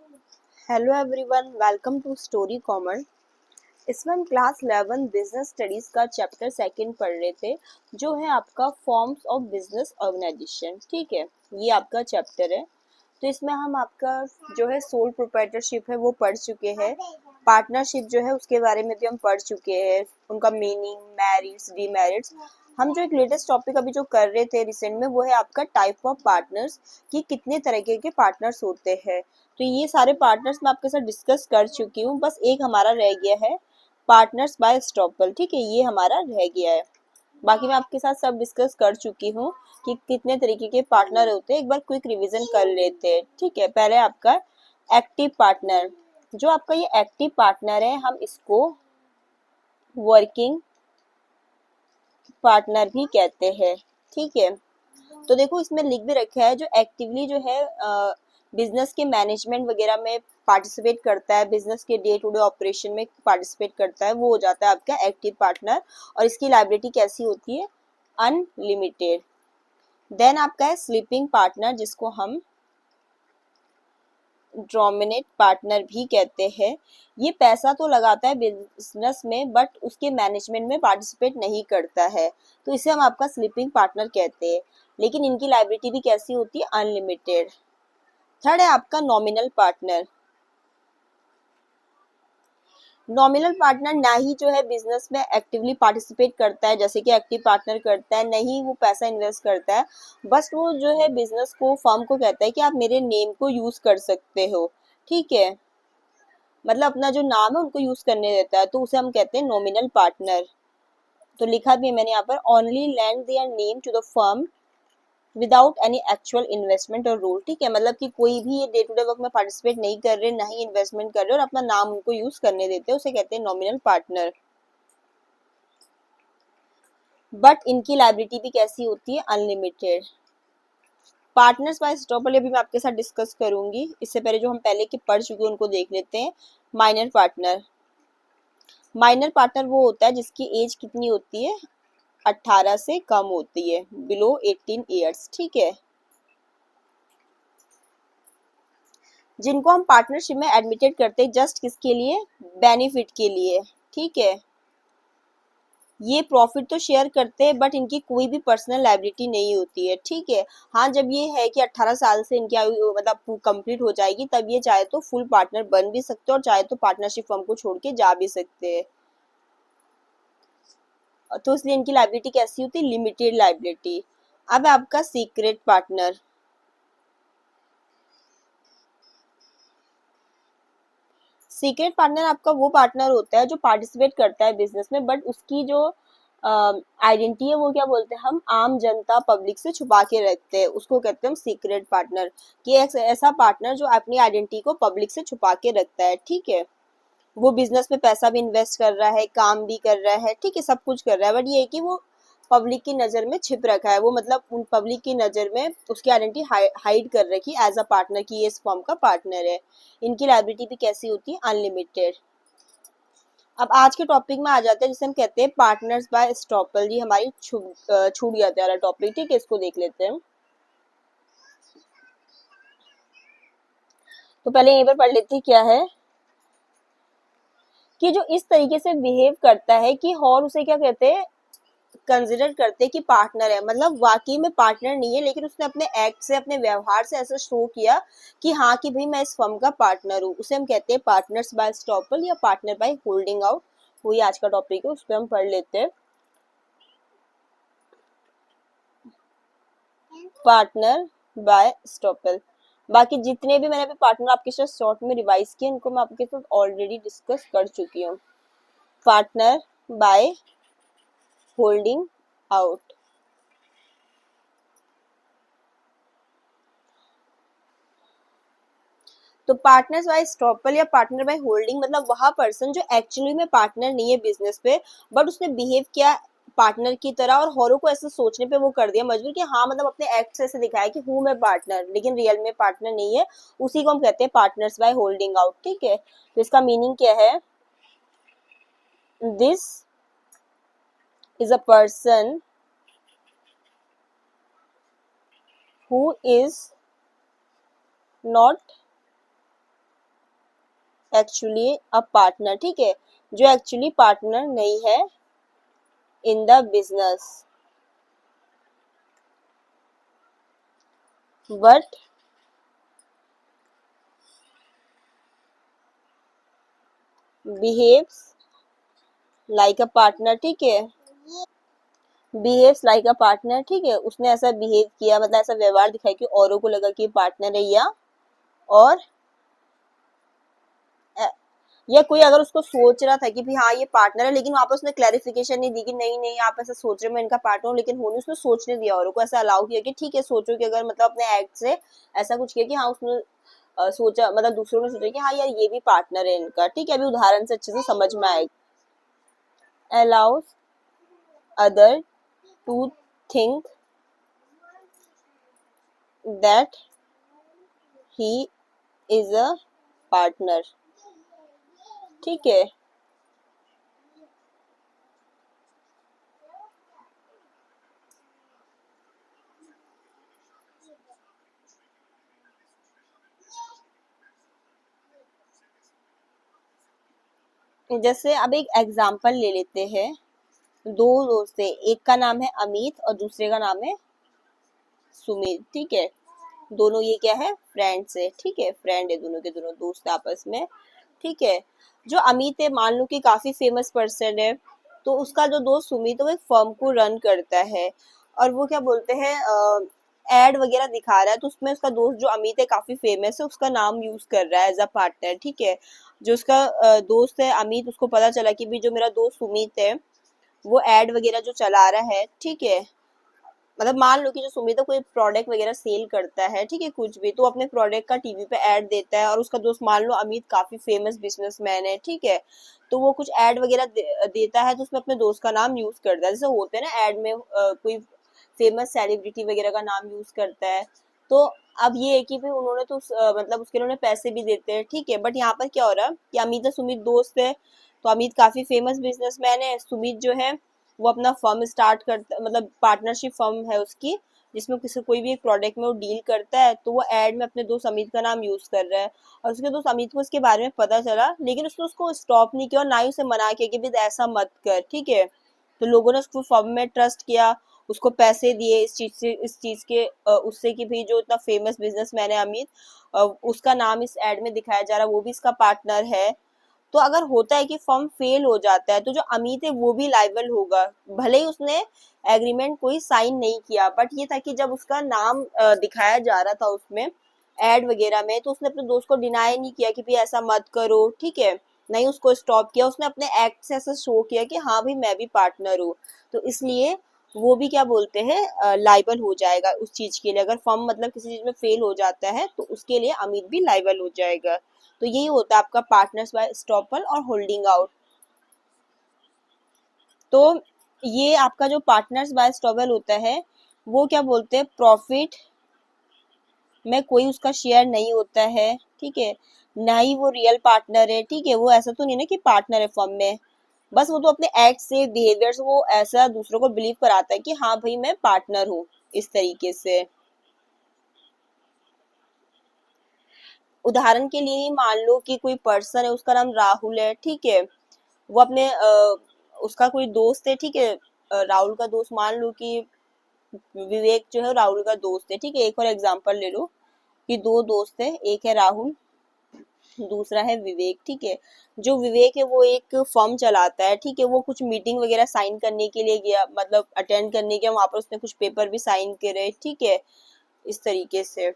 Hello everyone, welcome to story common. इसमें हम class 11 business studies का चैप्टर सेकंड पढ़ रहे थे, जो है आपका फॉर्म्स ऑफ बिजनेस ऑर्गेनाइजेशन। ठीक है, ये आपका चैप्टर है। तो इसमें हम आपका जो है सोल प्रोप्राइटरशिप है वो पढ़ चुके हैं। पार्टनरशिप जो है उसके बारे में भी हम पढ़ चुके हैं, उनका मीनिंग, मैरिट्स, डीमेरिट्स। हम जो एक लेटेस्ट टॉपिक अभी जो कर रहे थे रिसेंट में, वो है आपका टाइप ऑफ पार्टनर्स, कि कितने तरीके के पार्टनर्स होते हैं। तो ये सारे पार्टनर्स मैं आपके साथ डिस्कस कर चुकी हूँ, बस एक हमारा रह गया है पार्टनर्स बाय स्टॉपल। ठीक है, ये हमारा रह गया है। बाकी मैं आपके साथ सब डिस्कस कर चुकी हूँ कि कितने तरीके के पार्टनर होते हैं। एक बार क्विक रिवीजन कर लेते हैं। ठीक है, पहले आपका एक्टिव पार्टनर। जो आपका ये एक्टिव पार्टनर है, हम इसको वर्किंग पार्टनर भी कहते हैं। ठीक है, तो देखो इसमें लिख भी रखा है, जो एक्टिवली जो है बिजनेस के मैनेजमेंट वगैरह में पार्टिसिपेट करता है, बिजनेस के डे टू डे ऑपरेशन में पार्टिसिपेट करता है, वो हो जाता है आपका एक्टिव पार्टनर। और इसकी लायबिलिटी कैसी होती है? अनलिमिटेड। देन आपका है स्लीपिंग पार्टनर, जिसको हम डोमिनेट पार्टनर भी कहते हैं। ये पैसा तो लगाता है बिजनेस में, बट उसके मैनेजमेंट में पार्टिसिपेट नहीं करता है, तो इसे हम आपका स्लीपिंग पार्टनर कहते हैं। लेकिन इनकी लायबिलिटी भी कैसी होती है? अनलिमिटेड। थर्ड है आपका नॉमिनल पार्टनर। नॉमिनल पार्टनर ना ही जो है बिजनेस में एक्टिवली पार्टिसिपेट करता है जैसे कि एक्टिव पार्टनर करता है, नहीं वो पैसा इन्वेस्ट करता है, बस वो जो है बिजनेस को, फर्म को कहता है कि आप मेरे नेम को यूज कर सकते हो। ठीक है, मतलब अपना जो नाम है उनको यूज करने देता है, तो उसे हम कहते हैं नॉमिनल पार्टनर। तो लिखा भी है मैंने यहाँ पर, only lend their name to the firm without any actual investment और रोल। ठीक है, मतलब कि कोई भी ये डे टू डे वर्क में पार्टिसिपेट नहीं कर रहे, ना ही इन्वेस्टमेंट कर रहे, और अपना नाम उनको यूज करने देते हैं, उसे कहते हैं नॉमिनल पार्टनर। बट इनकी लायबिलिटी भी कैसी होती है? अनलिमिटेड। पार्टनर्स बाय स्टॉपल अभी मैं आपके साथ डिस्कस करूंगी, इससे पहले जो हम पहले के पढ़ चुके हैं उनको देख लेते हैं। Minor partner. माइनर पार्टनर वो होता है जिसकी एज कितनी होती है? 18 से कम होती है, बिलो 18 ईयर्स। ठीक है, जिनको हम पार्टनरशिप में एडमिटेड करते हैं जस्ट किसके लिए? बेनिफिट के लिए। ठीक है, ये प्रॉफिट तो शेयर करते हैं, बट इनकी कोई भी पर्सनल लायबिलिटी नहीं होती है। ठीक है, हाँ, जब ये है कि 18 साल से इनकी आयु मतलब कंप्लीट हो जाएगी, तब ये चाहे तो फुल पार्टनर बन भी सकते हैं, और चाहे तो पार्टनरशिप फर्म को छोड़ के जा भी सकते हैं। तो इसलिए इनकी लायबिलिटी कैसी होती है? Limited liability. अब आपका सीक्रेट पार्टनर। सीक्रेट पार्टनर आपका वो पार्टनर होता है जो पार्टिसिपेट करता है बिजनेस में, बट उसकी जो आइडेंटिटी है वो क्या बोलते हैं हम? आम जनता, पब्लिक से छुपा के रखते हैं, उसको कहते हैं हम सीक्रेट पार्टनर। कि एक ऐसा पार्टनर जो अपनी आइडेंटिटी को पब्लिक से छुपा के रखता है। ठीक है, वो बिजनेस में पैसा भी इन्वेस्ट कर रहा है, काम भी कर रहा है, ठीक है, सब कुछ कर रहा है, बट ये है कि वो पब्लिक की नज़र में छिप रखा है, वो मतलब उन पब्लिक की नज़र में उसकी आइडेंटिटी हाइड कर रखी एज अ पार्टनर, की ये इस फॉर्म का पार्टनर है। इनकी लायबिलिटी भी कैसी होती है? अनलिमिटेड। अब आज के टॉपिक में आ जाते हैं जिसे हम कहते हैं पार्टनर्स बाय स्टॉपल। ये हमारी छूट गया था टॉपिक। ठीक है, इसको देख लेते हैं। तो पहले यहीं पर पढ़ लेते हैं क्या है, कि जो इस तरीके से बिहेव करता है कि और उसे क्या कहते हैं? कंसिडर करते हैं कि पार्टनर है, मतलब वाकई में पार्टनर नहीं है, लेकिन उसने अपने एक्ट से, अपने व्यवहार से ऐसा शो किया कि हाँ, कि भाई मैं इस फर्म का पार्टनर हूँ, उसे हम कहते हैं पार्टनर्स बाय स्टॉपल या पार्टनर बाय होल्डिंग आउट। वही आज का टॉपिक है, उस पर हम पढ़ लेते हैं। Partner by estoppel. बाकी जितने भी मैंने अभी पार्टनर आपके साथ शॉर्ट में रिवाइज किए, इनको मैं आपके साथ ऑलरेडी डिस्कस कर चुकी हूँ। Partner by holding out. तो पार्टनर्स बाय स्टॉपल या पार्टनर बाय होल्डिंग, मतलब वह पर्सन जो एक्चुअली में पार्टनर नहीं है बिजनेस पे, बट उसने बिहेव किया पार्टनर की तरह, और हॉरो को ऐसे सोचने पे वो कर दिया मजबूर कि हाँ, मतलब अपने एक्ट से ऐसे दिखाया कि हूँ मैं पार्टनर, लेकिन रियल में पार्टनर नहीं है। उसी को हम कहते हैं पार्टनर्स बाय होल्डिंग आउट। ठीक है, तो इसका मीनिंग क्या है? This is a person who is not actually a partner, ठीक है, जो एक्चुअली पार्टनर नहीं है in the business but behaves like a partner, ठीक है, बिहेव्स लाइक अ पार्टनर, ठीक है, उसने ऐसा बिहेव किया, मतलब ऐसा व्यवहार दिखाया कि औरों को लगा कि पार्टनर है, और अ, या कोई अगर उसको सोच रहा था कि भी हाँ ये पार्टनर है, लेकिन वहां पर उसने क्लैरिफिकेशन नहीं दी कि नहीं नहीं आप ऐसा सोच रहे हो मैं इनका पार्टनर हूँ, लेकिन होने उसने सोचने दिया औरों को, ऐसा अलाउ किया कि ठीक है सोचो, कि अगर मतलब अपने एक्ट से ऐसा कुछ किया कि हाँ उसने सोचा, मतलब दूसरों ने सोचा कि हाँ यार ये भी पार्टनर है इनका, ठीक है, अभी उदाहरण से अच्छे से समझ में आएगा। Allows other to think that he is a partner, ठीक है। जैसे अब एक एग्जाम्पल ले लेते हैं, दो दोस्त है, एक का नाम है अमित और दूसरे का नाम है सुमित, ठीक है, दोनों ये क्या है, फ्रेंड्स है, ठीक है, फ्रेंड है, दोनों के दोनों दोस्त है आपस में, ठीक है। जो अमित है मान लो कि काफी फेमस पर्सन है, तो उसका जो दोस्त सुमित है वो एक फर्म को रन करता है, और वो क्या बोलते हैं एड वगैरह दिखा रहा है, तो उसमें उसका दोस्त जो अमित है काफी फेमस है, उसका नाम यूज कर रहा है एज अ पार्टनर, ठीक है। जो उसका दोस्त है अमित, उसको पता चला कि भी जो मेरा दोस्त सुमित है वो एड वगैरह जो चला रहा है, ठीक है, मतलब मान लो कि जो सुमित है कोई प्रोडक्ट वगैरह सेल करता है, ठीक है, कुछ भी, तो अपने प्रोडक्ट का टीवी पे ऐड देता है, और उसका दोस्त मान लो अमित काफी फेमस बिजनेसमैन है, ठीक है, तो वो कुछ ऐड वगैरह देता है, तो उसमें अपने दोस्त का नाम यूज करता है, जैसे होते हैं ना ऐड में कोई फेमस सेलिब्रिटी वगैरह का नाम यूज करता है। तो अब ये है कि भाई उन्होंने तो मतलब उसके उन्होंने पैसे भी देते हैं, ठीक है, बट यहाँ पर क्या हो रहा है कि अमित और सुमित दोस्त है, तो अमित काफी फेमस बिजनेसमैन है, सुमित जो है वो अपना फर्म स्टार्ट करता, मतलब पार्टनरशिप फर्म है उसकी, जिसमें किसी कोई भी एक प्रोडक्ट में वो डील करता है, तो वो एड में अपने दोस्त अमित का नाम यूज कर रहा है, और उसके दोस्त अमित को इसके बारे में पता चला, लेकिन उसने उसको स्टॉप नहीं किया और ना ही उसे मना किया कि भी ऐसा मत कर, ठीक है। तो लोगों ने उसको फर्म में ट्रस्ट किया, उसको पैसे दिए इस चीज से, इस चीज के उससे कि भाई जो इतना फेमस बिजनेसमैन है अमित, उसका नाम इस एड में दिखाया जा रहा है, वो भी इसका पार्टनर है। तो अगर होता है कि फर्म फेल हो जाता है, तो जो अमित है वो भी लाइबल होगा, भले ही उसने एग्रीमेंट कोई साइन नहीं किया, बट ये था कि जब उसका नाम दिखाया जा रहा था उसमें एड वगैरह में, तो उसने अपने दोस्त को डिनाई नहीं किया कि भाई ऐसा मत करो, ठीक है, नहीं उसको स्टॉप किया, उसने अपने एक्ट से ऐसा शो किया कि हाँ भाई मैं भी पार्टनर हूँ, तो इसलिए वो भी क्या बोलते हैं लाइबल हो जाएगा उस चीज के लिए, अगर फर्म मतलब किसी चीज में फेल हो जाता है तो उसके लिए अमित भी लाइबल हो जाएगा। तो यही होता है आपका पार्टनर्स बाय स्टॉपल और होल्डिंग आउट। तो ये आपका जो पार्टनर्स बाय स्टॉपल होता है, वो क्या बोलते हैं, प्रॉफिट में कोई उसका शेयर नहीं होता है, ठीक है, ना ही वो रियल पार्टनर है, ठीक है, वो ऐसा तो नहीं ना कि पार्टनर है फर्म में, बस वो तो अपने एक्ट से बिहेवियर से वो ऐसा दूसरों को बिलीव कराता है कि हाँ भाई मैं पार्टनर हूँ, इस तरीके से। उदाहरण के लिए ही मान लो कि कोई पर्सन है, उसका नाम राहुल है, ठीक है, वो अपने उसका कोई दोस्त है, ठीक है, राहुल का दोस्त मान लो कि विवेक जो है राहुल का दोस्त है, ठीक है, एक और एग्जांपल ले लो कि दो दोस्त है, एक है राहुल दूसरा है विवेक, ठीक है। जो विवेक है वो एक फर्म चलाता है, ठीक है, वो कुछ मीटिंग वगैरह साइन करने के लिए गया, मतलब अटेंड करने गया, वहां पर उसने कुछ पेपर भी साइन करे, ठीक है, इस तरीके से,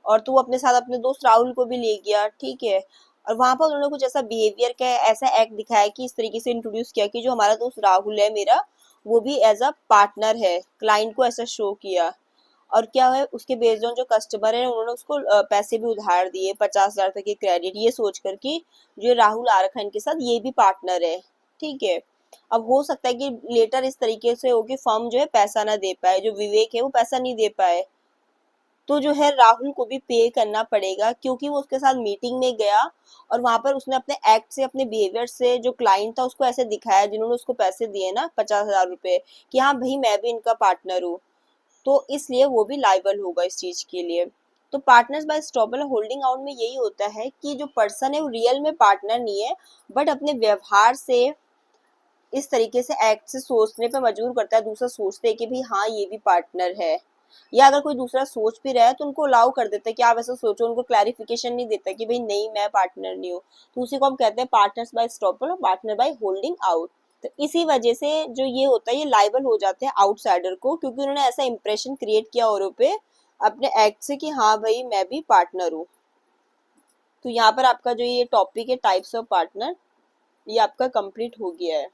और तू अपने साथ अपने दोस्त राहुल को भी ले गया, ठीक है, और वहां पर उन्होंने कुछ ऐसा बिहेवियर का ऐसा एक्ट दिखाया कि इस तरीके से इंट्रोड्यूस किया कि जो हमारा दोस्त राहुल है मेरा, वो भी एज अ पार्टनर है, क्लाइंट को ऐसा शो किया, और क्या है उसके बेस्ड ऑन जो कस्टमर है उन्होंने उसको पैसे भी उधार दिए 50,000 तक के क्रेडिट, ये सोच कर कि जो राहुल आ रखा है इनके साथ ये भी पार्टनर है, ठीक है। अब हो सकता है कि लेटर इस तरीके से हो कि फर्म जो है पैसा ना दे पाए, जो विवेक है वो पैसा नहीं दे पाए, तो जो है राहुल को भी पे करना पड़ेगा, क्योंकि वो उसके साथ मीटिंग में गया और वहां पर उसने अपने एक्ट से अपने बिहेवियर से जो क्लाइंट था उसको ऐसे दिखाया, जिन्होंने उसको पैसे दिए ना 50,000 रुपए, कि हाँ भाई मैं भी इनका पार्टनर हूँ, तो इसलिए वो भी लाइबल होगा इस चीज के लिए। तो partners by estoppel holding out में यही होता है कि जो पर्सन है वो रियल में पार्टनर नहीं है, बट अपने व्यवहार से इस तरीके से एक्ट से सोचने पे मजबूर करता है, दूसरा सोचते हैं कि भाई हाँ ये भी पार्टनर है, या अगर कोई दूसरा सोच भी रहा है तो उनको अलाउ कर देता है कि आप ऐसा सोचो, उनको क्लैरिफिकेशन नहीं देता कि भाई नहीं मैं पार्टनर नहीं हूँ। तो उसी को हम कहते हैं पार्टनर्स बाय स्टॉपल और पार्टनर बाय होल्डिंग आउट। तो इसी वजह से जो ये होता है ये लाइबल हो जाते हैं आउटसाइडर को, क्योंकि उन्होंने ऐसा इंप्रेशन क्रिएट किया औरों पे अपने एक्ट से कि हाँ भाई मैं भी पार्टनर हूँ। तो यहाँ पर आपका जो ये टॉपिक है टाइप्स ऑफ पार्टनर, ये आपका कंप्लीट हो गया है।